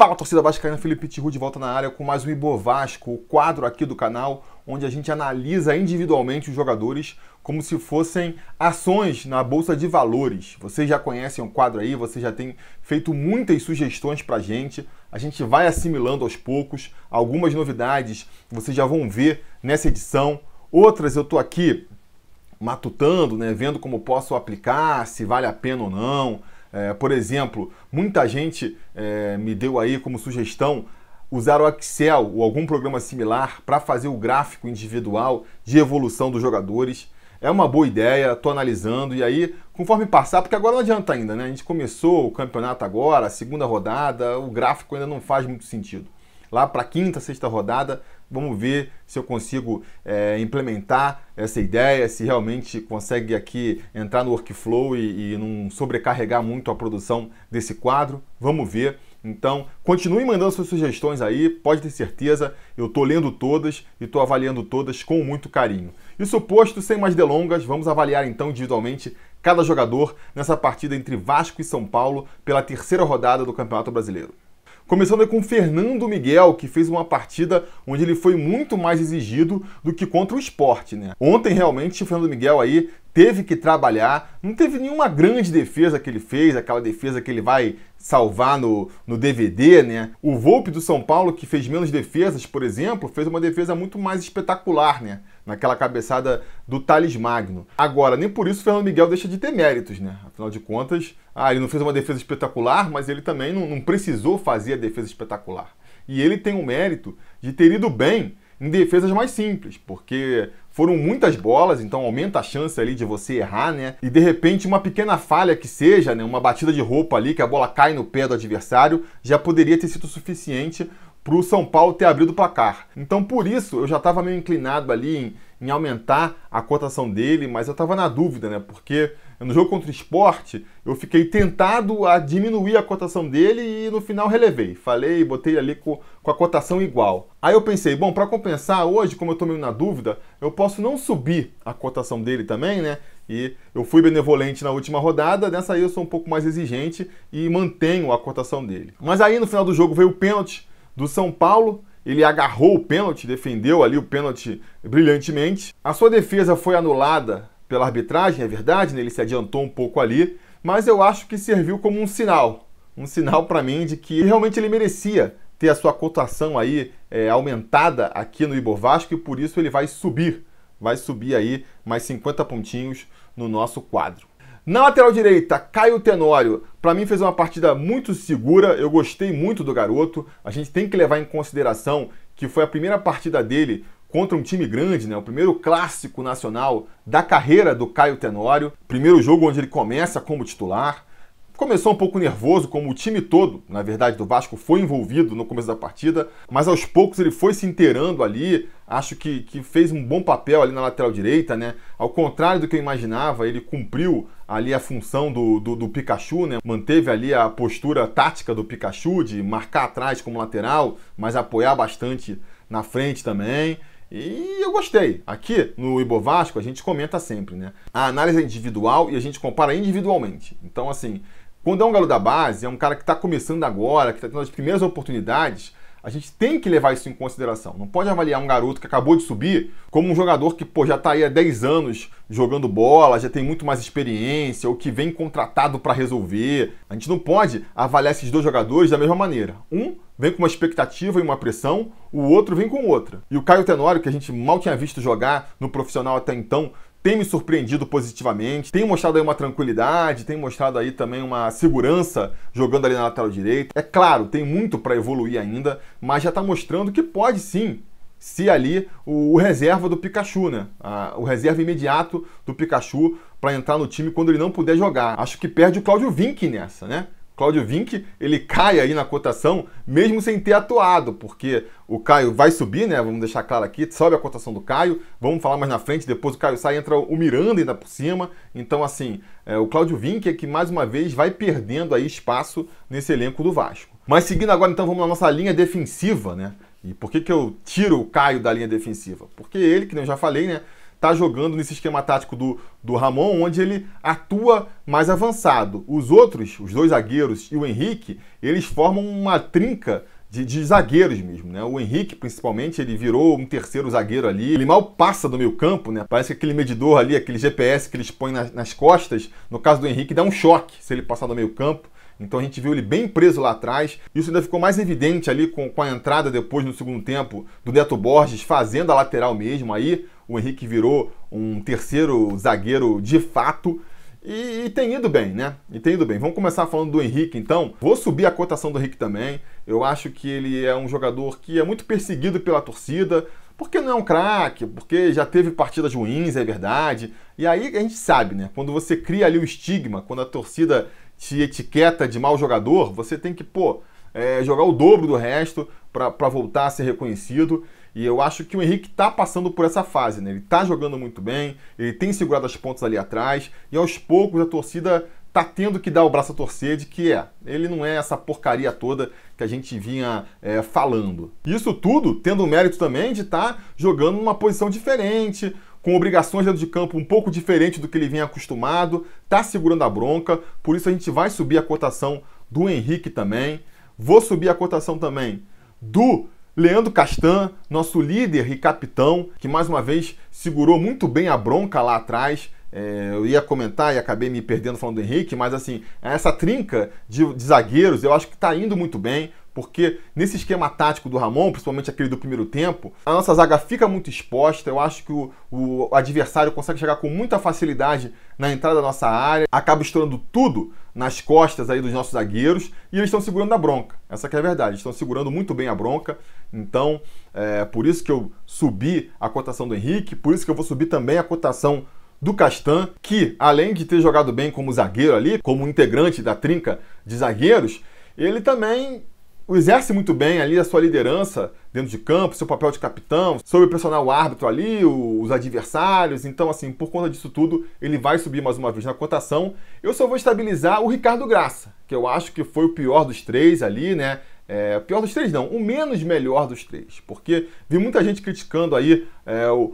Fala, torcida vascaína, Felipe Tiru de volta na área com mais um Ibovasco, o quadro aqui do canal, onde a gente analisa individualmente os jogadores como se fossem ações na Bolsa de Valores. Vocês já conhecem o quadro aí, vocês já têm feito muitas sugestões pra gente, a gente vai assimilando aos poucos, algumas novidades vocês já vão ver nessa edição, outras eu tô aqui matutando, né, vendo como posso aplicar, se vale a pena ou não. Por exemplo, muita gente me deu aí como sugestão usar o Excel ou algum programa similar para fazer o gráfico individual de evolução dos jogadores. É uma boa ideia, estou analisando e aí, conforme passar, porque agora não adianta ainda, né? A gente começou o campeonato agora, a segunda rodada, o gráfico ainda não faz muito sentido. Lá para a quinta, sexta rodada, vamos ver se eu consigo implementar essa ideia, se realmente consegue aqui entrar no workflow e não sobrecarregar muito a produção desse quadro. Vamos ver. Então, continue mandando suas sugestões aí, pode ter certeza, eu estou lendo todas e estou avaliando todas com muito carinho. Isso posto, sem mais delongas, vamos avaliar então individualmente cada jogador nessa partida entre Vasco e São Paulo pela terceira rodada do Campeonato Brasileiro. Começando com o Fernando Miguel, que fez uma partida onde ele foi muito mais exigido do que contra o Sport, né? Ontem, realmente, o Fernando Miguel aí teve que trabalhar, não teve nenhuma grande defesa que ele fez, aquela defesa que ele vai salvar no DVD, né? O Volpi do São Paulo, que fez menos defesas, por exemplo, fez uma defesa muito mais espetacular, né? Naquela cabeçada do Thales Magno. Agora, nem por isso o Fernando Miguel deixa de ter méritos, né? Afinal de contas, ele não fez uma defesa espetacular, mas ele também não precisou fazer a defesa espetacular. E ele tem o mérito de ter ido bem em defesas mais simples, porque foram muitas bolas, então aumenta a chance ali de você errar, né? E de repente uma pequena falha que seja, né? Uma batida de roupa ali, que a bola cai no pé do adversário, já poderia ter sido suficiente para o São Paulo ter abrido o placar. Então por isso eu já estava meio inclinado ali em aumentar a cotação dele, mas eu estava na dúvida, né? Porque no jogo contra o Sport eu fiquei tentado a diminuir a cotação dele e no final relevei. Falei, botei ali com a cotação igual. Aí eu pensei, bom, para compensar hoje, como eu estou meio na dúvida, eu posso não subir a cotação dele também, né? E eu fui benevolente na última rodada, nessa aí eu sou um pouco mais exigente e mantenho a cotação dele. Mas aí no final do jogo veio o pênalti do São Paulo, ele agarrou o pênalti, defendeu ali o pênalti brilhantemente. A sua defesa foi anulada pela arbitragem, é verdade, né? Ele se adiantou um pouco ali, mas eu acho que serviu como um sinal para mim de que realmente ele merecia ter a sua cotação aí aumentada aqui no Ibovasco e por isso ele vai subir aí mais 50 pontinhos no nosso quadro. Na lateral direita, Caio Tenório, para mim fez uma partida muito segura, eu gostei muito do garoto, a gente tem que levar em consideração que foi a primeira partida dele contra um time grande, né? O primeiro clássico nacional da carreira do Caio Tenório, primeiro jogo onde ele começa como titular. Começou um pouco nervoso, como o time todo, na verdade, do Vasco foi envolvido no começo da partida, mas aos poucos ele foi se inteirando ali, acho que fez um bom papel ali na lateral direita, né? Ao contrário do que eu imaginava, ele cumpriu ali a função do Pikachu, né? Manteve ali a postura tática do Pikachu, de marcar atrás como lateral, mas apoiar bastante na frente também. E eu gostei. Aqui no Ibovasco a gente comenta sempre, né? A análise é individual e a gente compara individualmente. Então, assim, quando é um garoto da base, é um cara que está começando agora, que está tendo as primeiras oportunidades, a gente tem que levar isso em consideração. Não pode avaliar um garoto que acabou de subir como um jogador que já está aí há 10 anos jogando bola, já tem muito mais experiência, ou que vem contratado para resolver. A gente não pode avaliar esses dois jogadores da mesma maneira. Um vem com uma expectativa e uma pressão, o outro vem com outra. E o Caio Tenório, que a gente mal tinha visto jogar no profissional até então, tem me surpreendido positivamente, tem mostrado aí uma tranquilidade, tem mostrado aí também uma segurança jogando ali na lateral direita. É claro, tem muito para evoluir ainda, mas já está mostrando que pode sim ser ali o reserva do Pikachu, né? O reserva imediato do Pikachu para entrar no time quando ele não puder jogar. Acho que perde o Cláudio Vinck nessa, né? Cláudio Vinck, ele cai aí na cotação, mesmo sem ter atuado, porque o Caio vai subir, né? Vamos deixar claro aqui, sobe a cotação do Caio, vamos falar mais na frente, depois o Caio sai, entra o Miranda ainda por cima. Então, assim, o Cláudio Vinck é que, mais uma vez, vai perdendo aí espaço nesse elenco do Vasco. Mas seguindo agora, então, vamos na nossa linha defensiva, né? E por que eu tiro o Caio da linha defensiva? Porque ele, que eu já falei, né? tá jogando nesse esquema tático do Ramon, onde ele atua mais avançado. Os outros, os dois zagueiros e o Henrique, eles formam uma trinca de zagueiros mesmo, né? O Henrique, principalmente, ele virou um terceiro zagueiro ali. Ele mal passa do meio campo, né? Parece que aquele medidor ali, aquele GPS que eles põem nas costas, no caso do Henrique, dá um choque se ele passar do meio campo. Então a gente viu ele bem preso lá atrás. Isso ainda ficou mais evidente ali com a entrada depois no segundo tempo do Neto Borges fazendo a lateral mesmo. Aí o Henrique virou um terceiro zagueiro de fato. E tem ido bem, né? E tem ido bem. Vamos começar falando do Henrique, então. Vou subir a cotação do Henrique também. Eu acho que ele é um jogador que é muito perseguido pela torcida, porque não é um craque, porque já teve partidas ruins, é verdade. E aí a gente sabe, né? Quando você cria ali o estigma, quando a torcida te etiqueta de mau jogador, você tem que, jogar o dobro do resto para voltar a ser reconhecido. E eu acho que o Henrique está passando por essa fase, né? Ele está jogando muito bem, ele tem segurado as pontas ali atrás, e aos poucos a torcida está tendo que dar o braço a torcer de que ele não é essa porcaria toda que a gente vinha falando. Isso tudo tendo o mérito também de estar jogando numa posição diferente, com obrigações dentro de campo um pouco diferente do que ele vinha acostumado, está segurando a bronca, por isso a gente vai subir a cotação do Henrique também. Vou subir a cotação também do Leandro Castan, nosso líder e capitão, que mais uma vez segurou muito bem a bronca lá atrás. Eu ia comentar e acabei me perdendo falando do Henrique, mas assim, essa trinca de zagueiros eu acho que está indo muito bem, porque nesse esquema tático do Ramon, principalmente aquele do primeiro tempo, a nossa zaga fica muito exposta. Eu acho que o adversário consegue chegar com muita facilidade na entrada da nossa área, acaba estourando tudo nas costas aí dos nossos zagueiros, e eles estão segurando a bronca. Essa que é a verdade, eles estão segurando muito bem a bronca. Então, por isso que eu subi a cotação do Henrique, por isso que eu vou subir também a cotação do Castan, que além de ter jogado bem como zagueiro ali, como integrante da trinca de zagueiros, ele também exerce muito bem ali a sua liderança dentro de campo, seu papel de capitão, soube pressionar o árbitro ali, os adversários. Então, assim, por conta disso tudo, ele vai subir mais uma vez na cotação. Eu só vou estabilizar o Ricardo Graça, que eu acho que foi o pior dos três ali, né? Pior dos três não, o menos melhor dos três, porque vi muita gente criticando aí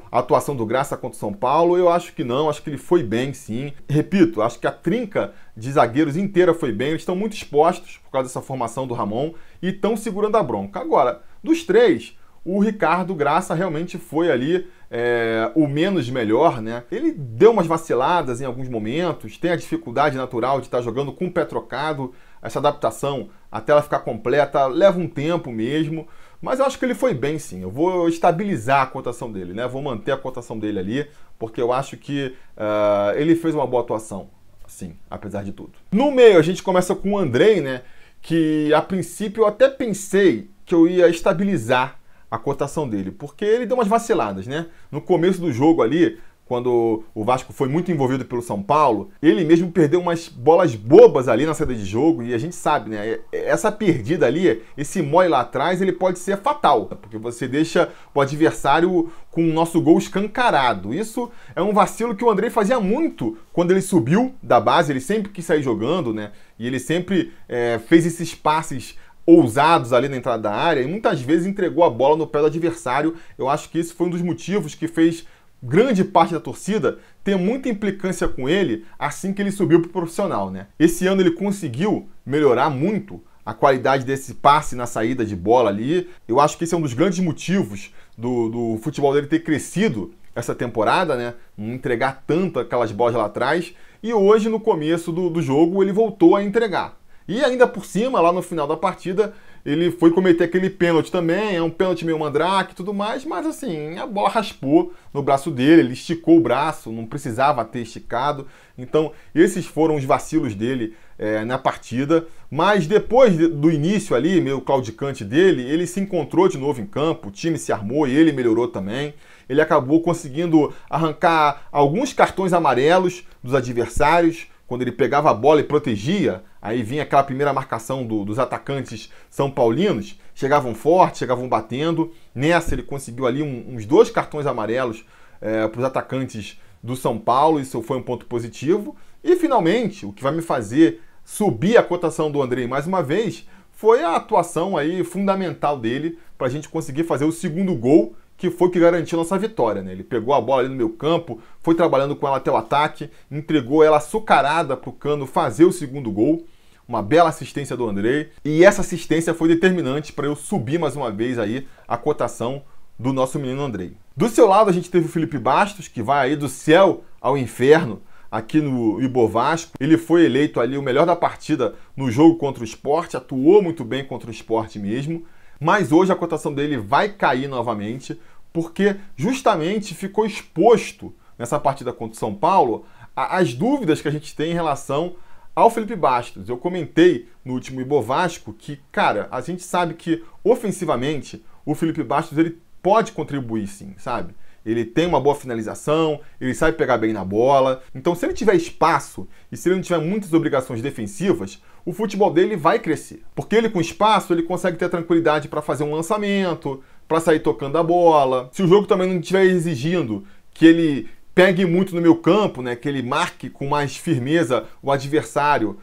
a atuação do Graça contra o São Paulo. Eu acho que não, acho que ele foi bem sim. Repito, acho que a trinca de zagueiros inteira foi bem, eles estão muito expostos por causa dessa formação do Ramon e estão segurando a bronca. Agora, dos três, o Ricardo Graça realmente foi ali o menos melhor, né? Ele deu umas vaciladas em alguns momentos, tem a dificuldade natural de estar jogando com o pé trocado. Essa adaptação até ela ficar completa leva um tempo mesmo, mas eu acho que ele foi bem sim. Eu vou estabilizar a cotação dele, né? Vou manter a cotação dele ali, porque eu acho que ele fez uma boa atuação, sim, apesar de tudo. No meio a gente começa com o Andrei, né? Que a princípio eu até pensei que eu ia estabilizar a cotação dele, porque ele deu umas vaciladas, né? No começo do jogo ali, quando o Vasco foi muito envolvido pelo São Paulo, ele mesmo perdeu umas bolas bobas ali na saída de jogo, e a gente sabe, né? Essa perdida ali, esse mole lá atrás, ele pode ser fatal, porque você deixa o adversário com o nosso gol escancarado. Isso é um vacilo que o Andrei fazia muito quando ele subiu da base, ele sempre quis sair jogando, né? E ele sempre fez esses passes ousados ali na entrada da área, e muitas vezes entregou a bola no pé do adversário. Eu acho que esse foi um dos motivos que fez grande parte da torcida ter muita implicância com ele assim que ele subiu para o profissional, né? Esse ano ele conseguiu melhorar muito a qualidade desse passe na saída de bola ali. Eu acho que esse é um dos grandes motivos do futebol dele ter crescido essa temporada, né? Não entregar tanto aquelas bolas lá atrás. E hoje, no começo do jogo, ele voltou a entregar. E ainda por cima, lá no final da partida, ele foi cometer aquele pênalti também, é um pênalti meio mandrake e tudo mais, mas assim, a bola raspou no braço dele, ele esticou o braço, não precisava ter esticado. Então, esses foram os vacilos dele na partida. Mas depois do início ali, meio claudicante dele, ele se encontrou de novo em campo, o time se armou e ele melhorou também. Ele acabou conseguindo arrancar alguns cartões amarelos dos adversários, quando ele pegava a bola e protegia. Aí vinha aquela primeira marcação dos atacantes são paulinos, chegavam forte, chegavam batendo. Nessa ele conseguiu ali uns 2 cartões amarelos para os atacantes do São Paulo, isso foi um ponto positivo. E finalmente, o que vai me fazer subir a cotação do Andrei mais uma vez, foi a atuação aí fundamental dele para a gente conseguir fazer o segundo gol, que foi o que garantiu a nossa vitória, né? Ele pegou a bola ali no meio campo, foi trabalhando com ela até o ataque, entregou ela açucarada para o Cano fazer o segundo gol. Uma bela assistência do Andrei. E essa assistência foi determinante para eu subir mais uma vez aí a cotação do nosso menino Andrei. Do seu lado a gente teve o Felipe Bastos, que vai aí do céu ao inferno aqui no Ibovasco. Ele foi eleito ali o melhor da partida no jogo contra o Sport, atuou muito bem contra o Sport mesmo. Mas hoje a cotação dele vai cair novamente, porque justamente ficou exposto nessa partida contra o São Paulo as dúvidas que a gente tem em relação ao Felipe Bastos. Eu comentei no último Ibovasco que, cara, a gente sabe que ofensivamente o Felipe Bastos ele pode contribuir sim, sabe? Ele tem uma boa finalização, ele sabe pegar bem na bola. Então, se ele tiver espaço e se ele não tiver muitas obrigações defensivas, o futebol dele vai crescer. Porque ele com espaço, ele consegue ter tranquilidade para fazer um lançamento, para sair tocando a bola. Se o jogo também não estiver exigindo que ele pegue muito no meio campo, né, que ele marque com mais firmeza o adversário,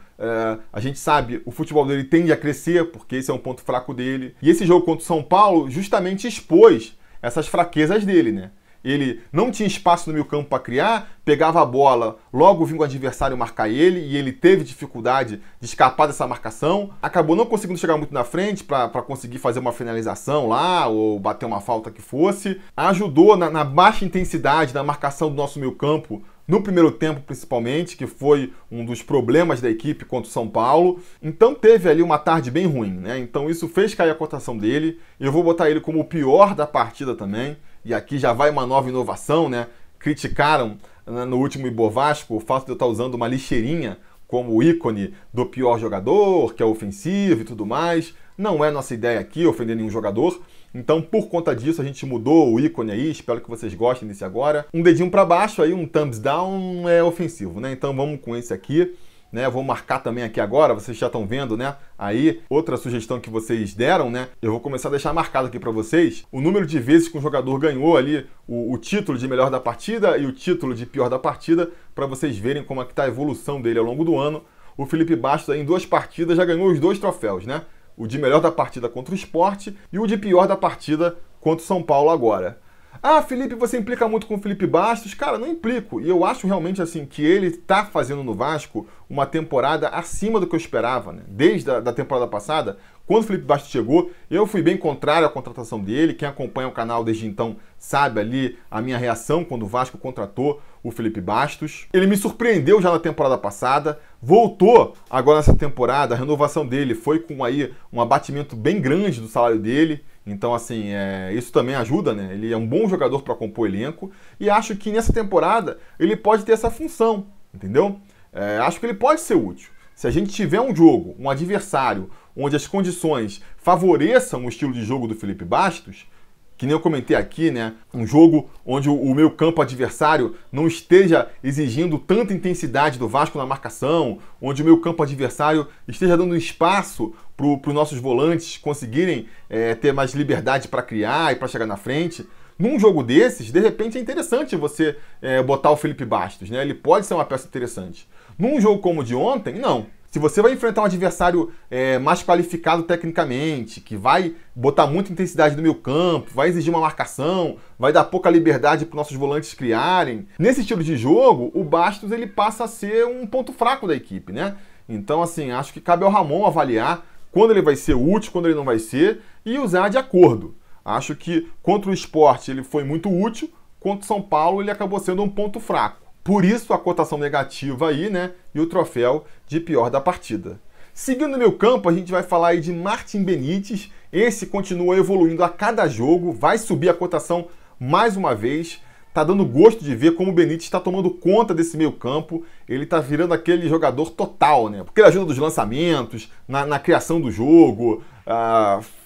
a gente sabe, o futebol dele tende a crescer, porque esse é um ponto fraco dele. E esse jogo contra o São Paulo justamente expôs essas fraquezas dele, né? Ele não tinha espaço no meio campo para criar, pegava a bola, logo vinha o adversário marcar ele, e ele teve dificuldade de escapar dessa marcação. Acabou não conseguindo chegar muito na frente para conseguir fazer uma finalização lá, ou bater uma falta que fosse. Ajudou na baixa intensidade da marcação do nosso meio campo, no primeiro tempo principalmente, que foi um dos problemas da equipe contra o São Paulo. Então teve ali uma tarde bem ruim, né? Então isso fez cair a cotação dele. Eu vou botar ele como o pior da partida também. E aqui já vai uma nova inovação, né? Criticaram no último Ibovasco o fato de eu estar usando uma lixeirinha como ícone do pior jogador, que é ofensivo e tudo mais. Não é nossa ideia aqui ofender nenhum jogador. Então, por conta disso, a gente mudou o ícone aí. Espero que vocês gostem desse agora. Um dedinho para baixo aí, um thumbs down é ofensivo, né? Então vamos com esse aqui. Né, vou marcar também aqui agora, vocês já estão vendo, né? Aí, outra sugestão que vocês deram, né? Eu vou começar a deixar marcado aqui para vocês o número de vezes que um jogador ganhou ali o título de melhor da partida e o título de pior da partida, para vocês verem como é que tá a evolução dele ao longo do ano. O Felipe Bastos, aí, em 2 partidas, já ganhou os 2 troféus, né? O de melhor da partida contra o Sport e o de pior da partida contra o São Paulo agora. Ah, Felipe, você implica muito com o Felipe Bastos? Cara, não implico. E eu acho realmente assim que ele tá fazendo no Vasco uma temporada acima do que eu esperava, né? Desde a temporada passada, quando o Felipe Bastos chegou, eu fui bem contrário à contratação dele. Quem acompanha o canal desde então sabe ali a minha reação quando o Vasco contratou o Felipe Bastos. Ele me surpreendeu já na temporada passada, voltou agora nessa temporada, a renovação dele foi com aí um abatimento bem grande do salário dele. Então, assim, isso também ajuda, né? Ele é um bom jogador para compor elenco e acho que nessa temporada ele pode ter essa função, entendeu? Acho que ele pode ser útil. Se a gente tiver um jogo, um adversário, onde as condições favoreçam o estilo de jogo do Felipe Bastos, que nem eu comentei aqui, né? Um jogo onde o meu campo adversário não esteja exigindo tanta intensidade do Vasco na marcação, onde o meu campo adversário esteja dando espaço para os nossos volantes conseguirem ter mais liberdade para criar e para chegar na frente. Num jogo desses, de repente é interessante você botar o Felipe Bastos, né? Ele pode ser uma peça interessante. Num jogo como o de ontem, não. Se você vai enfrentar um adversário mais qualificado tecnicamente, que vai botar muita intensidade no meio campo, vai exigir uma marcação, vai dar pouca liberdade para os nossos volantes criarem, nesse estilo de jogo, o Bastos ele passa a ser um ponto fraco da equipe, né? Então, assim, acho que cabe ao Ramon avaliar quando ele vai ser útil, quando ele não vai ser, e usar de acordo. Acho que contra o Sport ele foi muito útil, contra o São Paulo ele acabou sendo um ponto fraco. Por isso a cotação negativa aí, né? E o troféu de pior da partida. Seguindo no meu campo, a gente vai falar aí de Martim Benítez. Esse continua evoluindo a cada jogo, vai subir a cotação mais uma vez. Tá dando gosto de ver como o Benítez está tomando conta desse meio campo. Ele tá virando aquele jogador total, né? Porque ele ajuda dos lançamentos, na criação do jogo,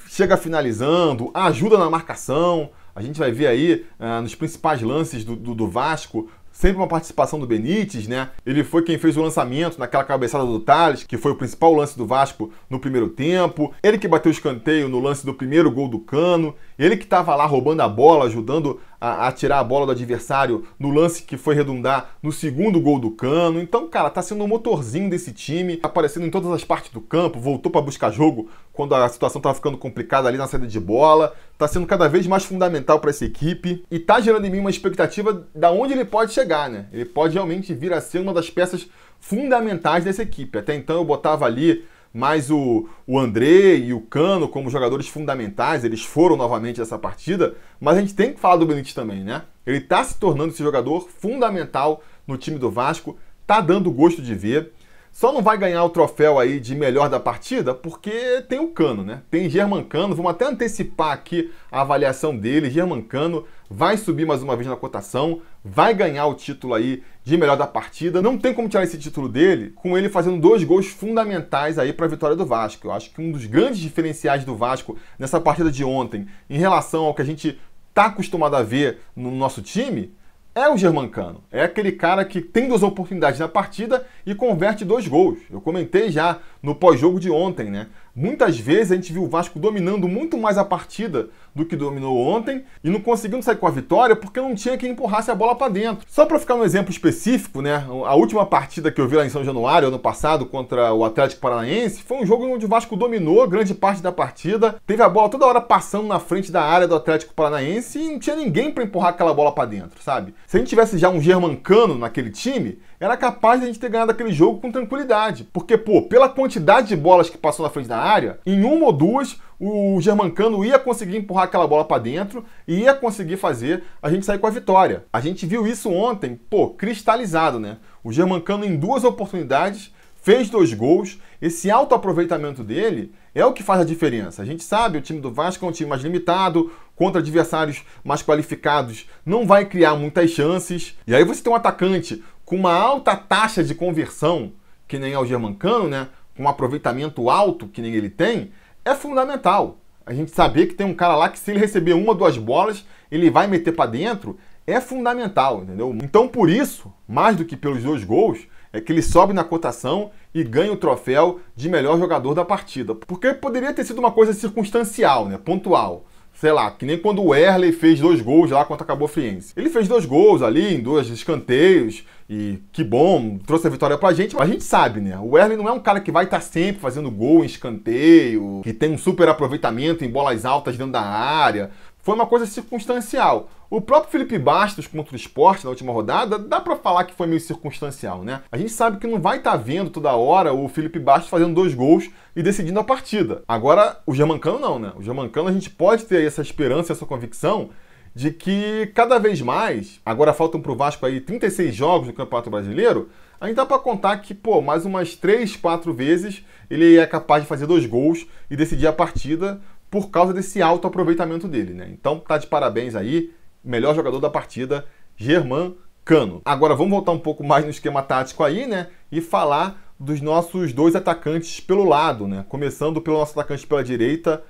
chega finalizando, ajuda na marcação. A gente vai ver aí nos principais lances do Vasco, sempre uma participação do Benítez, né? Ele foi quem fez o lançamento naquela cabeçada do Thales, que foi o principal lance do Vasco no primeiro tempo. Ele que bateu o escanteio no lance do primeiro gol do Cano. Ele que estava lá roubando a bola, ajudando a tirar a bola do adversário no lance que foi redundar no segundo gol do Cano. Então, cara, tá sendo um motorzinho desse time, aparecendo em todas as partes do campo, voltou para buscar jogo quando a situação tava ficando complicada ali na saída de bola, tá sendo cada vez mais fundamental para essa equipe e tá gerando em mim uma expectativa da onde ele pode chegar, né? Ele pode realmente vir a ser uma das peças fundamentais dessa equipe. Até então eu botava ali mais o André e o Cano como jogadores fundamentais, eles foram novamente essa partida, mas a gente tem que falar do Benítez também, né? Ele está se tornando esse jogador fundamental no time do Vasco, tá dando gosto de ver. Só não vai ganhar o troféu aí de melhor da partida porque tem o Cano, né? Tem Germancano, vamos até antecipar aqui a avaliação dele. Germancano vai subir mais uma vez na cotação, vai ganhar o título aí de melhor da partida. Não tem como tirar esse título dele com ele fazendo 2 gols fundamentais aí para a vitória do Vasco. Eu acho que um dos grandes diferenciais do Vasco nessa partida de ontem, em relação ao que a gente está acostumado a ver no nosso time, é o Germancano. É aquele cara que tem 2 oportunidades na partida e converte 2 gols. Eu comentei já no pós-jogo de ontem, né? Muitas vezes a gente viu o Vasco dominando muito mais a partida do que dominou ontem e não conseguindo sair com a vitória porque não tinha quem empurrasse a bola para dentro. Só para ficar um exemplo específico, né? A última partida que eu vi lá em São Januário, ano passado, contra o Atlético Paranaense, foi um jogo onde o Vasco dominou grande parte da partida, teve a bola toda hora passando na frente da área do Atlético Paranaense e não tinha ninguém para empurrar aquela bola para dentro, sabe? Se a gente tivesse já um Germancano naquele time, era capaz de a gente ter ganhado aquele jogo com tranquilidade. Porque, pô, pela quantidade de bolas que passou na frente da área, em 1 ou 2, o Germancano ia conseguir empurrar aquela bola para dentro e ia conseguir fazer a gente sair com a vitória. A gente viu isso ontem, pô, cristalizado, né? O Germancano em 2 oportunidades fez 2 gols. Esse alto aproveitamento dele é o que faz a diferença. A gente sabe, o time do Vasco é um time mais limitado, contra adversários mais qualificados, não vai criar muitas chances. E aí você tem um atacante com uma alta taxa de conversão, que nem é o Germancano, né? Com um aproveitamento alto, que nem ele tem, é fundamental. A gente saber que tem um cara lá que se ele receber 1 ou 2 bolas, ele vai meter para dentro, é fundamental, entendeu? Então por isso, mais do que pelos 2 gols, é que ele sobe na cotação e ganha o troféu de melhor jogador da partida. Porque poderia ter sido uma coisa circunstancial, né? Pontual. Sei lá, que nem quando o Wehrle fez 2 gols lá contra a Cabo Friense. Ele fez 2 gols ali em 2 escanteios e que bom, trouxe a vitória pra gente. Mas a gente sabe, né? O Wehrle não é um cara que vai estar sempre fazendo gol em escanteio, que tem um super aproveitamento em bolas altas dentro da área. Foi uma coisa circunstancial. O próprio Felipe Bastos contra o Sport na última rodada, dá pra falar que foi meio circunstancial, né? A gente sabe que não vai estar vendo toda hora o Felipe Bastos fazendo 2 gols e decidindo a partida. Agora, o Germancano não, né? O Germancano a gente pode ter essa esperança, essa convicção de que cada vez mais, agora faltam pro Vasco aí 36 jogos no Campeonato Brasileiro, a gente dá pra contar que, pô, mais umas 3, 4 vezes ele é capaz de fazer 2 gols e decidir a partida por causa desse alto aproveitamento dele, né? Então tá de parabéns aí, melhor jogador da partida, Germancano. Agora vamos voltar um pouco mais no esquema tático aí, né? E falar dos nossos 2 atacantes pelo lado, né? Começando pelo nosso atacante pela direita,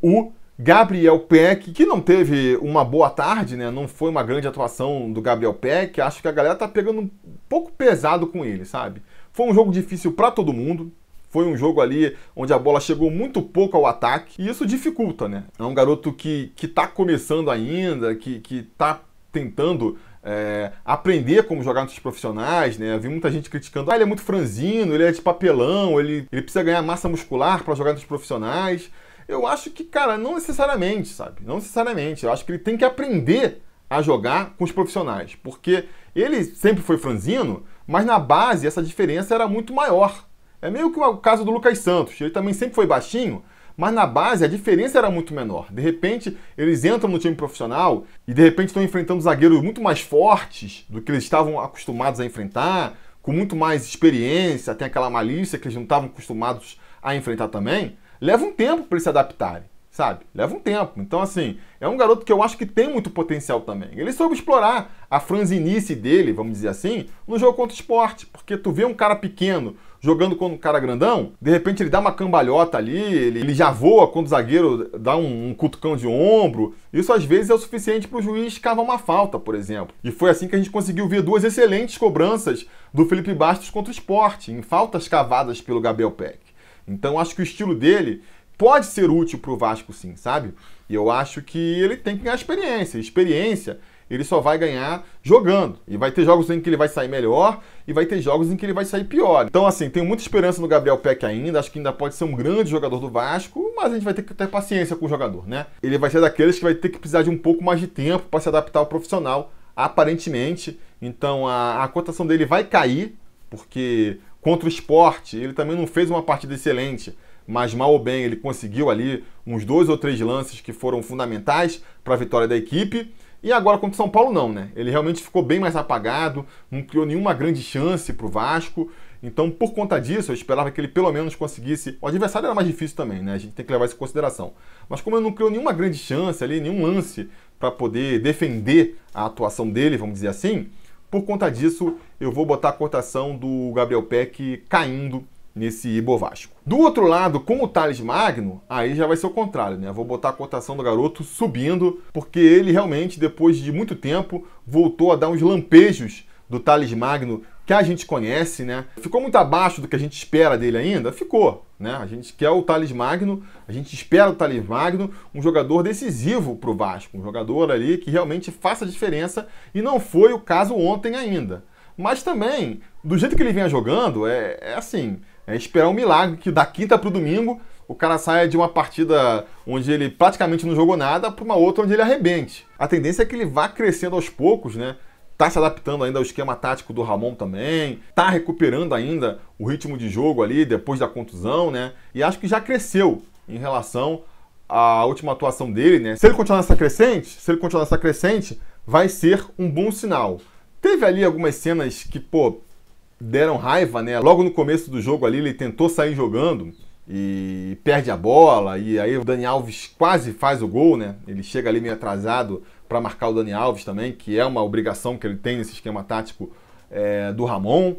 o Gabriel Peck, que não teve uma boa tarde, né? Não foi uma grande atuação do Gabriel Peck. Acho que a galera tá pegando um pouco pesado com ele, sabe? Foi um jogo difícil para todo mundo. Foi um jogo ali onde a bola chegou muito pouco ao ataque e isso dificulta, né? É um garoto que tá começando ainda, que tá tentando aprender como jogar nos profissionais, né? Vi muita gente criticando, ele é muito franzino, ele é de papelão, ele precisa ganhar massa muscular para jogar nos profissionais. Eu acho que, cara, não necessariamente, sabe? Não necessariamente. Eu acho que ele tem que aprender a jogar com os profissionais, porque ele sempre foi franzino, mas na base essa diferença era muito maior. É meio que o caso do Lucas Santos. Ele também sempre foi baixinho, mas na base a diferença era muito menor. De repente, eles entram no time profissional e de repente estão enfrentando zagueiros muito mais fortes do que eles estavam acostumados a enfrentar, com muito mais experiência, tem aquela malícia que eles não estavam acostumados a enfrentar também. Leva um tempo para eles se adaptarem, sabe? Leva um tempo. Então, assim, é um garoto que eu acho que tem muito potencial também. Ele soube explorar a franzinice dele, vamos dizer assim, no jogo contra o Sport. Porque tu vê um cara pequeno jogando com um cara grandão, de repente ele dá uma cambalhota ali, ele já voa quando o zagueiro dá um cutucão de ombro. Isso às vezes é o suficiente para o juiz cavar uma falta, por exemplo. E foi assim que a gente conseguiu ver 2 excelentes cobranças do Felipe Bastos contra o Sport, em faltas cavadas pelo Gabriel Peck. Então acho que o estilo dele pode ser útil para o Vasco sim, sabe? E eu acho que ele tem que ganhar experiência. Experiência ele só vai ganhar jogando. E vai ter jogos em que ele vai sair melhor e vai ter jogos em que ele vai sair pior. Então, assim, tenho muita esperança no Gabriel Peck ainda. Acho que ainda pode ser um grande jogador do Vasco, mas a gente vai ter que ter paciência com o jogador, né? Ele vai ser daqueles que vai ter que precisar de um pouco mais de tempo para se adaptar ao profissional, aparentemente. Então, a cotação dele vai cair, porque contra o Sport ele também não fez uma partida excelente, mas mal ou bem ele conseguiu ali uns 2 ou 3 lances que foram fundamentais para a vitória da equipe. E agora contra o São Paulo não, né? Ele realmente ficou bem mais apagado, não criou nenhuma grande chance para o Vasco. Então, por conta disso, eu esperava que ele pelo menos conseguisse... O adversário era mais difícil também, né? A gente tem que levar isso em consideração. Mas como ele não criou nenhuma grande chance ali, nenhum lance para poder defender a atuação dele, vamos dizer assim, por conta disso, eu vou botar a cotação do Gabriel Peck caindo nesse Ibovasco. Do outro lado, com o Thales Magno, aí já vai ser o contrário, né? Eu vou botar a cotação do garoto subindo, porque ele realmente, depois de muito tempo, voltou a dar uns lampejos do Thales Magno que a gente conhece, né? Ficou muito abaixo do que a gente espera dele ainda? Ficou, né? A gente quer o Thales Magno, a gente espera o Thales Magno, um jogador decisivo para o Vasco, um jogador ali que realmente faça diferença, e não foi o caso ontem ainda. Mas também, do jeito que ele vinha jogando, é esperar um milagre, que da quinta para o domingo o cara saia de uma partida onde ele praticamente não jogou nada para uma outra onde ele arrebente. A tendência é que ele vá crescendo aos poucos, né? Tá se adaptando ainda ao esquema tático do Ramon também, tá recuperando ainda o ritmo de jogo ali depois da contusão, né? E acho que já cresceu em relação à última atuação dele, né? Se ele continuar nessa crescente, vai ser um bom sinal. Teve ali algumas cenas que, deram raiva, né? Logo no começo do jogo ali, ele tentou sair jogando e perde a bola, e aí o Dani Alves quase faz o gol, né? Ele chega ali meio atrasado para marcar o Dani Alves também, que é uma obrigação que ele tem nesse esquema tático do Ramon.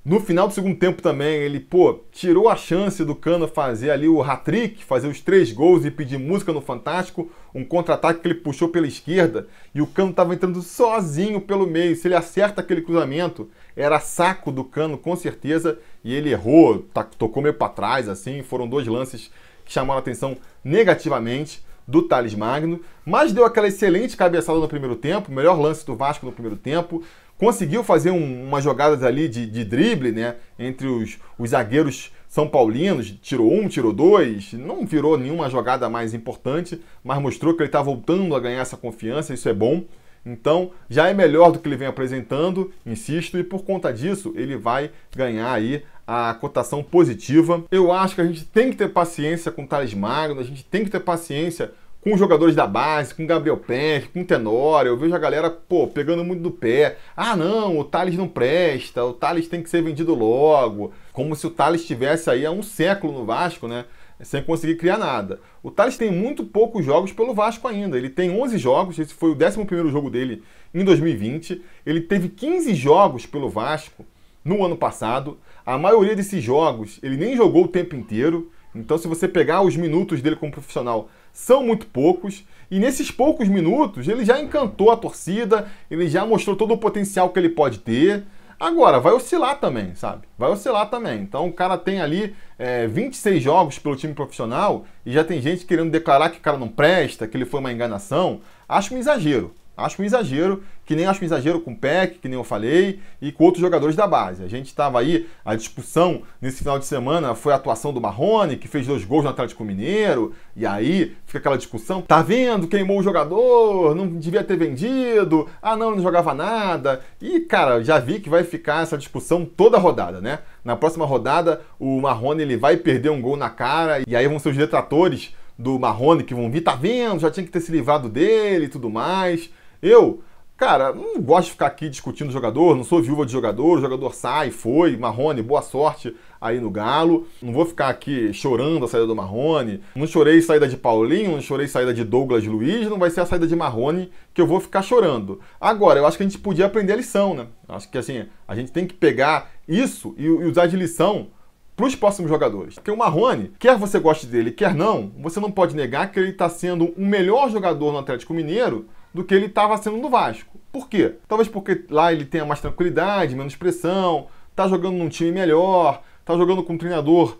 No final do segundo tempo também, ele, tirou a chance do Cano fazer ali o hat-trick, fazer os 3 gols e pedir música no Fantástico, um contra-ataque que ele puxou pela esquerda, e o Cano estava entrando sozinho pelo meio. Se ele acerta aquele cruzamento, era saco do Cano, com certeza, e ele errou, tocou meio para trás, assim. Foram 2 lances que chamaram a atenção negativamente do Thales Magno, mas deu aquela excelente cabeçada no primeiro tempo, melhor lance do Vasco no primeiro tempo. Conseguiu fazer umas jogadas ali de drible, né, entre os zagueiros são paulinos, tirou 1, tirou 2, não virou nenhuma jogada mais importante, mas mostrou que ele está voltando a ganhar essa confiança, isso é bom. Então, já é melhor do que ele vem apresentando, insisto, e por conta disso, ele vai ganhar aí a cotação positiva. Eu acho que a gente tem que ter paciência com o Thales Magno, a gente tem que ter paciência com os jogadores da base, com o Gabriel Peck, com o Tenório. Eu vejo a galera, pegando muito do pé. Ah, não, o Thales não presta, o Thales tem que ser vendido logo. Como se o Thales estivesse aí há um século no Vasco, né? Sem conseguir criar nada. O Thales tem muito poucos jogos pelo Vasco ainda. Ele tem 11 jogos, esse foi o 11º jogo dele em 2020. Ele teve 15 jogos pelo Vasco no ano passado. A maioria desses jogos ele nem jogou o tempo inteiro. Então, se você pegar os minutos dele como profissional, são muito poucos. E nesses poucos minutos, ele já encantou a torcida, ele já mostrou todo o potencial que ele pode ter. Agora, vai oscilar também, sabe? Vai oscilar também. Então, o cara tem ali 26 jogos pelo time profissional e já tem gente querendo declarar que o cara não presta, que ele foi uma enganação. Acho um exagero. Acho um exagero, que nem acho um exagero com o Peck, que nem eu falei, e com outros jogadores da base. A gente estava aí, a discussão nesse final de semana foi a atuação do Marrone, que fez 2 gols no Atlético Mineiro, e aí fica aquela discussão, tá vendo, queimou o jogador, não devia ter vendido, ah não, ele não jogava nada. E, cara, já vi que vai ficar essa discussão toda a rodada, né? Na próxima rodada, o Marrone ele vai perder um gol na cara, e aí vão ser os detratores do Marrone que vão vir, tá vendo, já tinha que ter se livrado dele e tudo mais. Eu, cara, não gosto de ficar aqui discutindo jogador, não sou viúva de jogador, o jogador sai, foi, Marrone, boa sorte aí no Galo. Não vou ficar aqui chorando a saída do Marrone, não chorei saída de Paulinho, não chorei saída de Douglas Luiz, não vai ser a saída de Marrone que eu vou ficar chorando. Agora, eu acho que a gente podia aprender a lição, né? Acho que assim, a gente tem que pegar isso e usar de lição para os próximos jogadores. Porque o Marrone, quer você goste dele, quer não, você não pode negar que ele está sendo um melhor jogador no Atlético Mineiro do que ele estava sendo no Vasco. Por quê? Talvez porque lá ele tenha mais tranquilidade, menos pressão, tá jogando num time melhor, tá jogando com um treinador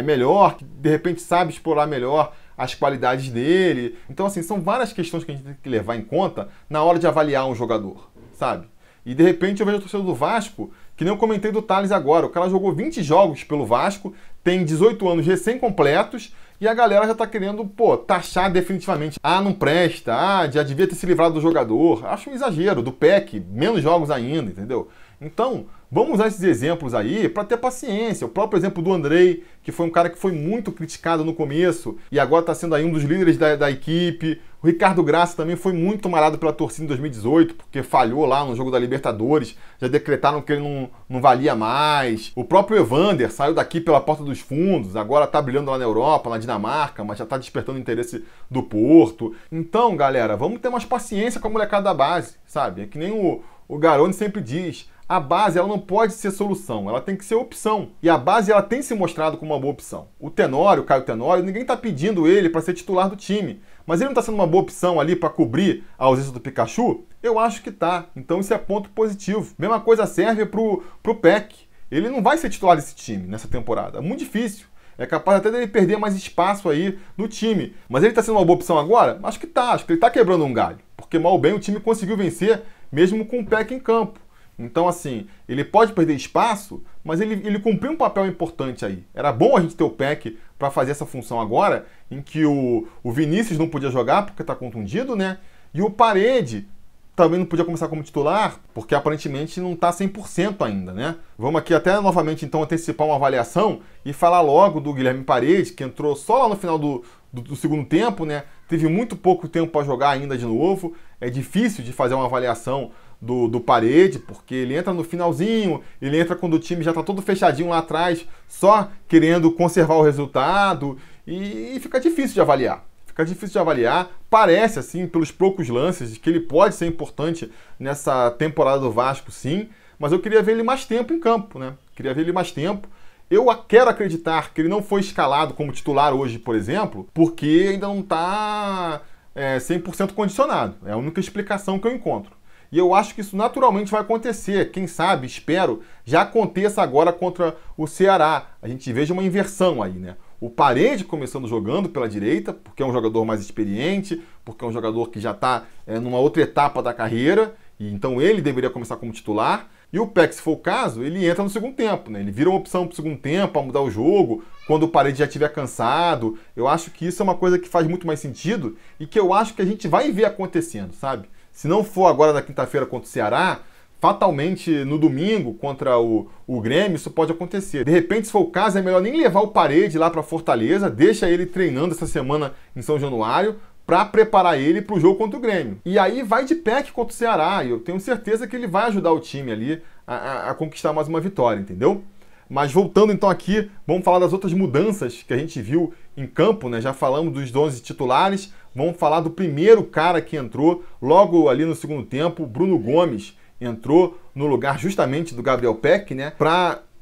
melhor, que de repente sabe explorar melhor as qualidades dele. Então, assim, são várias questões que a gente tem que levar em conta na hora de avaliar um jogador, sabe? E, de repente, eu vejo a torcida do Vasco, que nem eu comentei do Thales agora. O cara jogou 20 jogos pelo Vasco, tem 18 anos recém-completos, e a galera já tá querendo, pô, taxar definitivamente. Ah, não presta, já devia ter se livrado do jogador. Acho um exagero. Do PEC, menos jogos ainda, entendeu? Então, vamos usar esses exemplos aí para ter paciência. O próprio exemplo do Andrei, que foi um cara que foi muito criticado no começo e agora está sendo aí um dos líderes da equipe. O Ricardo Graça também foi muito malhado pela torcida em 2018, porque falhou lá no jogo da Libertadores. Já decretaram que ele não valia mais. O próprio Evander saiu daqui pela porta dos fundos, agora está brilhando lá na Europa, na Dinamarca, mas já está despertando o interesse do Porto. Então, galera, vamos ter mais paciência com a molecada da base, sabe? É que nem o Garone sempre diz. A base ela não pode ser solução, ela tem que ser opção. E a base ela tem se mostrado como uma boa opção. O Tenório, o Caio Tenório, ninguém está pedindo ele para ser titular do time. Mas ele não está sendo uma boa opção ali para cobrir a ausência do Pikachu? Eu acho que tá. Então isso é ponto positivo. Mesma coisa serve pro Peck. Ele não vai ser titular desse time nessa temporada. É muito difícil. É capaz até dele perder mais espaço aí no time. Mas ele está sendo uma boa opção agora? Acho que tá. Acho que ele está quebrando um galho. Porque mal ou bem o time conseguiu vencer mesmo com o Peck em campo. Então, assim, ele pode perder espaço, mas ele cumpriu um papel importante aí. Era bom a gente ter o Peck para fazer essa função agora, em que o Vinícius não podia jogar porque está contundido, né? E o Parede também não podia começar como titular, porque aparentemente não está 100% ainda, né? Vamos aqui até novamente, então, antecipar uma avaliação e falar logo do Guilherme Paredes, que entrou só lá no final do segundo tempo, né? Teve muito pouco tempo para jogar ainda de novo. É difícil de fazer uma avaliação do Parede, porque ele entra no finalzinho, ele entra quando o time já está todo fechadinho lá atrás, só querendo conservar o resultado, e fica difícil de avaliar. Fica difícil de avaliar. Parece, assim, pelos poucos lances, que ele pode ser importante nessa temporada do Vasco, sim, mas eu queria ver ele mais tempo em campo, né? Queria ver ele mais tempo. Eu quero acreditar que ele não foi escalado como titular hoje, por exemplo, porque ainda não está 100% condicionado. É a única explicação que eu encontro. E eu acho que isso naturalmente vai acontecer. Quem sabe, espero, já aconteça agora contra o Ceará. A gente veja uma inversão aí, né? O Parede começando jogando pela direita, porque é um jogador mais experiente, porque é um jogador que já está numa outra etapa da carreira, e então ele deveria começar como titular. E o Peck, se for o caso, ele entra no segundo tempo, né? Ele vira uma opção para o segundo tempo, para mudar o jogo, quando o Parede já estiver cansado. Eu acho que isso é uma coisa que faz muito mais sentido e que eu acho que a gente vai ver acontecendo, sabe? Se não for agora na quinta-feira contra o Ceará, fatalmente no domingo contra o Grêmio, isso pode acontecer. De repente, se for o caso, é melhor nem levar o Parede lá para Fortaleza, deixa ele treinando essa semana em São Januário, para preparar ele para o jogo contra o Grêmio. E aí vai de Peck contra o Ceará, e eu tenho certeza que ele vai ajudar o time ali a conquistar mais uma vitória, entendeu? Mas voltando então aqui, vamos falar das outras mudanças que a gente viu em campo, né? Já falamos dos 11 titulares, vamos falar do primeiro cara que entrou logo ali no segundo tempo, Bruno Gomes entrou no lugar justamente do Gabriel Peck, né?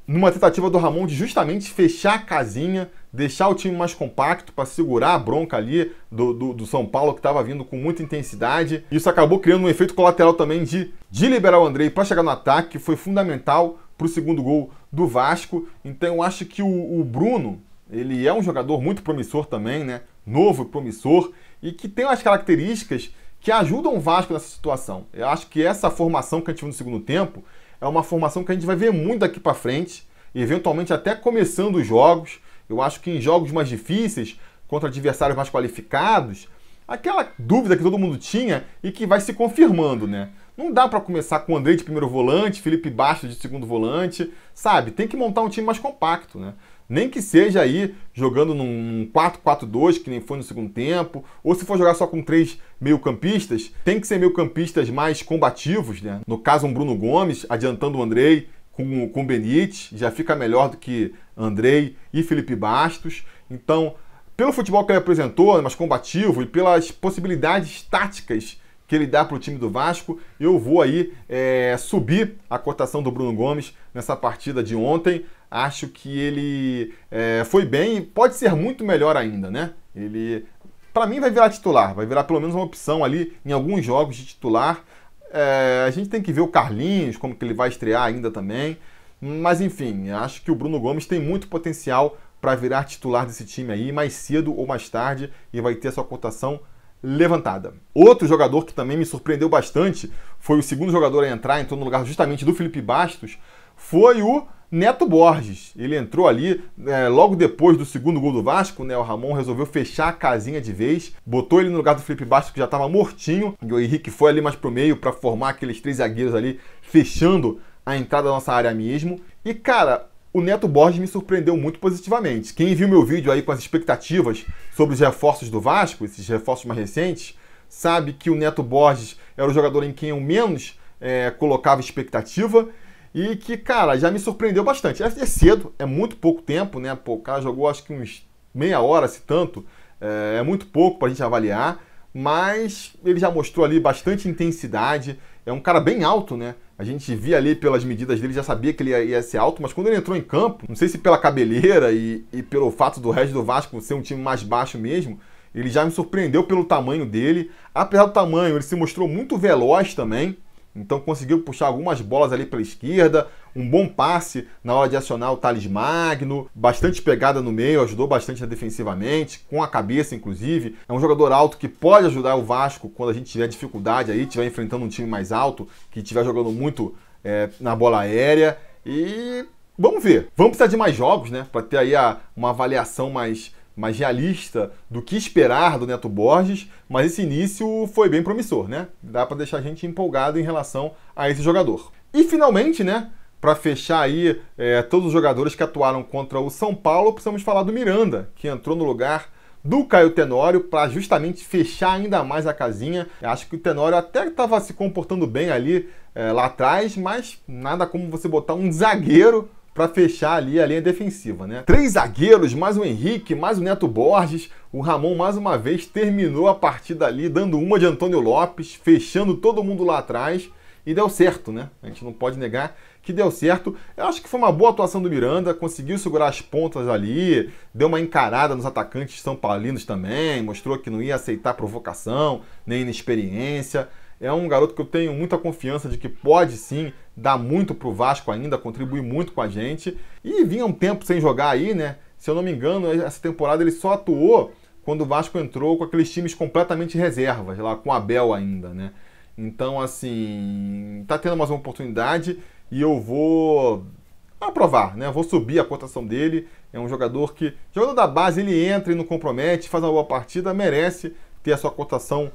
Numa tentativa do Ramon de justamente fechar a casinha, deixar o time mais compacto para segurar a bronca ali do São Paulo, que estava vindo com muita intensidade. Isso acabou criando um efeito colateral também de liberar o Andrei para chegar no ataque, que foi fundamental para o segundo gol do Vasco. Então eu acho que o Bruno, ele é um jogador muito promissor também, né? Novo e promissor, e que tem umas características que ajudam o Vasco nessa situação. Eu acho que essa formação que a gente viu no segundo tempo é uma formação que a gente vai ver muito daqui para frente, eventualmente até começando os jogos. Eu acho que em jogos mais difíceis, contra adversários mais qualificados, aquela dúvida que todo mundo tinha e que vai se confirmando, né? Não dá para começar com o Andrei de primeiro volante, Felipe Bastos de segundo volante, sabe? Tem que montar um time mais compacto, né? Nem que seja aí jogando num 4-4-2, que nem foi no segundo tempo, ou se for jogar só com 3 meio-campistas, tem que ser meio-campistas mais combativos, né? No caso, um Bruno Gomes adiantando o Andrei com o Benítez, já fica melhor do que Andrei e Felipe Bastos. Então, pelo futebol que ele apresentou, mais combativo, e pelas possibilidades táticas que ele dá para o time do Vasco, eu vou aí subir a cotação do Bruno Gomes nessa partida de ontem. Acho que ele foi bem e pode ser muito melhor ainda, né? Ele, para mim, vai virar titular, vai virar pelo menos uma opção ali em alguns jogos de titular. A gente tem que ver o Carlinhos, como que ele vai estrear ainda também. Mas enfim, acho que o Bruno Gomes tem muito potencial para virar titular desse time aí, mais cedo ou mais tarde, e vai ter a sua cotação levantada. Outro jogador que também me surpreendeu bastante, foi o segundo jogador a entrar, entrou no lugar justamente do Felipe Bastos, foi o Neto Borges. Ele entrou ali logo depois do segundo gol do Vasco, né? O Ramon resolveu fechar a casinha de vez, botou ele no lugar do Felipe Bastos, que já estava mortinho, e o Henrique foi ali mais pro meio para formar aqueles 3 zagueiros ali, fechando a entrada da nossa área mesmo. E, cara, o Neto Borges me surpreendeu muito positivamente. Quem viu meu vídeo aí com as expectativas sobre os reforços do Vasco, esses reforços mais recentes, sabe que o Neto Borges era o jogador em quem eu menos colocava expectativa, e que, cara, já me surpreendeu bastante. É cedo, é muito pouco tempo, né? Pô, o cara jogou acho que uns meia hora, se tanto. É muito pouco pra gente avaliar, mas ele já mostrou ali bastante intensidade. É um cara bem alto, né? A gente via ali pelas medidas dele, já sabia que ele ia ser alto, mas quando ele entrou em campo, não sei se pela cabeleira e pelo fato do resto do Vasco ser um time mais baixo mesmo, ele já me surpreendeu pelo tamanho dele. Apesar do tamanho, ele se mostrou muito veloz também. Então conseguiu puxar algumas bolas ali pela esquerda, um bom passe na hora de acionar o Thales Magno, bastante pegada no meio, ajudou bastante defensivamente, com a cabeça inclusive. É um jogador alto que pode ajudar o Vasco quando a gente tiver dificuldade aí, estiver enfrentando um time mais alto, que estiver jogando muito na bola aérea. E vamos ver, vamos precisar de mais jogos, né, para ter aí uma avaliação mais realista do que esperar do Neto Borges, mas esse início foi bem promissor, né? Dá para deixar a gente empolgado em relação a esse jogador. E finalmente, né, para fechar aí todos os jogadores que atuaram contra o São Paulo, precisamos falar do Miranda, que entrou no lugar do Caio Tenório para justamente fechar ainda mais a casinha. Eu acho que o Tenório até estava se comportando bem ali lá atrás, mas nada como você botar um zagueiro para fechar ali a linha defensiva, né? 3 zagueiros, mais o Henrique, mais o Neto Borges. O Ramon, mais uma vez, terminou a partida ali, dando uma de Antônio Lopes, fechando todo mundo lá atrás. E deu certo, né? A gente não pode negar que deu certo. Eu acho que foi uma boa atuação do Miranda, conseguiu segurar as pontas ali, deu uma encarada nos atacantes são paulinos também, mostrou que não ia aceitar provocação, nem inexperiência. É um garoto que eu tenho muita confiança de que pode sim dar muito pro Vasco ainda, contribuir muito com a gente. E vinha um tempo sem jogar aí, né? Se eu não me engano, essa temporada ele só atuou quando o Vasco entrou com aqueles times completamente reservas, lá com o Abel ainda, né? Então, assim, tá tendo mais uma oportunidade e eu vou aprovar, né? Vou subir a cotação dele. É um jogador que, jogando da base, ele entra e não compromete, faz uma boa partida, merece ter a sua cotação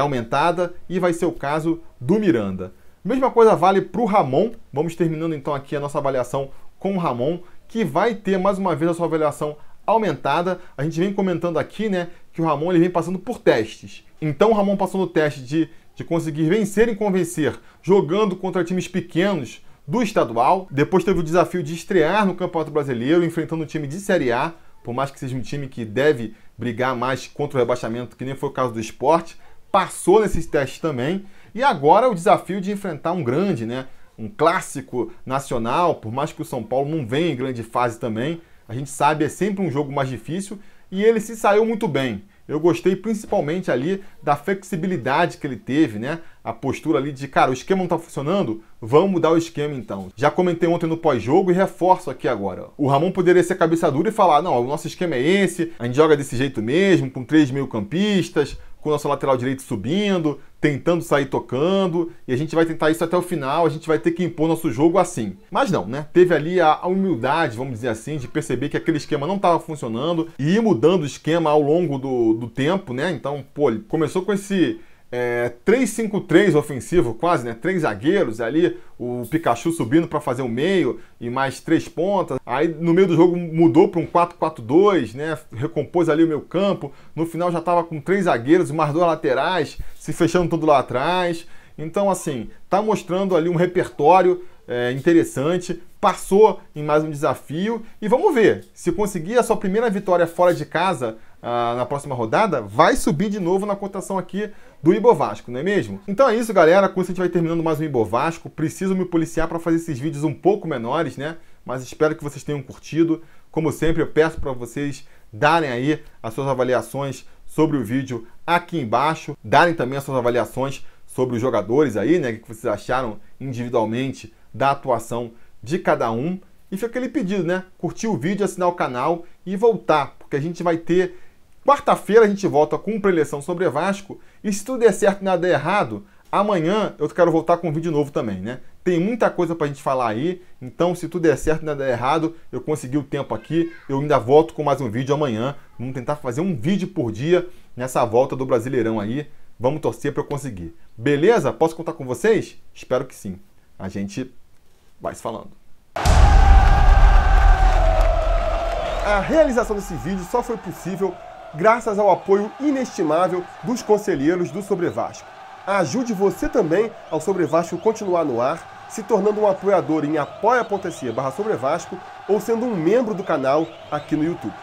aumentada, e vai ser o caso do Miranda. Mesma coisa vale para o Ramon. Vamos terminando então aqui a nossa avaliação com o Ramon, que vai ter mais uma vez a sua avaliação aumentada. A gente vem comentando aqui, né, que o Ramon ele vem passando por testes. Então o Ramon passou no teste de conseguir vencer e convencer jogando contra times pequenos do estadual. Depois teve o desafio de estrear no Campeonato Brasileiro, enfrentando um time de Série A, por mais que seja um time que deve brigar mais contra o rebaixamento, que nem foi o caso do Sport. Passou nesses testes também, e agora o desafio de enfrentar um grande, né? Um clássico nacional, por mais que o São Paulo não venha em grande fase também, a gente sabe, é sempre um jogo mais difícil, e ele se saiu muito bem. Eu gostei principalmente ali da flexibilidade que ele teve, né? A postura ali de, cara, o esquema não tá funcionando, vamos mudar o esquema então. Já comentei ontem no pós-jogo e reforço aqui agora. O Ramon poderia ser cabeça dura e falar, não, o nosso esquema é esse, a gente joga desse jeito mesmo, com 3 meio-campistas, com o nosso lateral direito subindo, tentando sair tocando, e a gente vai tentar isso até o final, a gente vai ter que impor nosso jogo assim. Mas não, né? Teve ali a humildade, vamos dizer assim, de perceber que aquele esquema não estava funcionando e ir mudando o esquema ao longo do tempo, né? Então, pô, ele começou com esse 3-5-3 ofensivo quase, né? 3 zagueiros ali, o Pikachu subindo para fazer o meio e mais 3 pontas. Aí no meio do jogo mudou para um 4-4-2, né? Recompôs ali o meio campo. No final já estava com 3 zagueiros e mais 2 laterais, se fechando tudo lá atrás. Então, assim, tá mostrando ali um repertório interessante. Passou em mais um desafio e vamos ver, se conseguir a sua primeira vitória fora de casa na próxima rodada, vai subir de novo na cotação aqui do Ibovasco, não é mesmo? Então é isso, galera, com isso a gente vai terminando mais um Ibovasco. Preciso me policiar para fazer esses vídeos um pouco menores, né? Mas espero que vocês tenham curtido. Como sempre, eu peço para vocês darem aí as suas avaliações sobre o vídeo aqui embaixo, darem também as suas avaliações sobre os jogadores aí, né? O que vocês acharam individualmente da atuação de cada um. E fica aquele pedido, né? Curtir o vídeo, assinar o canal e voltar, porque a gente vai ter... Quarta-feira a gente volta com uma preleção sobre Vasco, e se tudo der certo e nada der errado, amanhã eu quero voltar com um vídeo novo também, né? Tem muita coisa pra gente falar aí, então se tudo der certo e nada der errado, eu consegui o tempo aqui, eu ainda volto com mais um vídeo amanhã. Vamos tentar fazer um vídeo por dia nessa volta do Brasileirão aí. Vamos torcer para eu conseguir. Beleza? Posso contar com vocês? Espero que sim. A gente vai se falando. A realização desse vídeo só foi possível graças ao apoio inestimável dos conselheiros do Sobre Vasco. Ajude você também ao Sobre Vasco continuar no ar, se tornando um apoiador em apoia.se/Sobre Vasco ou sendo um membro do canal aqui no YouTube.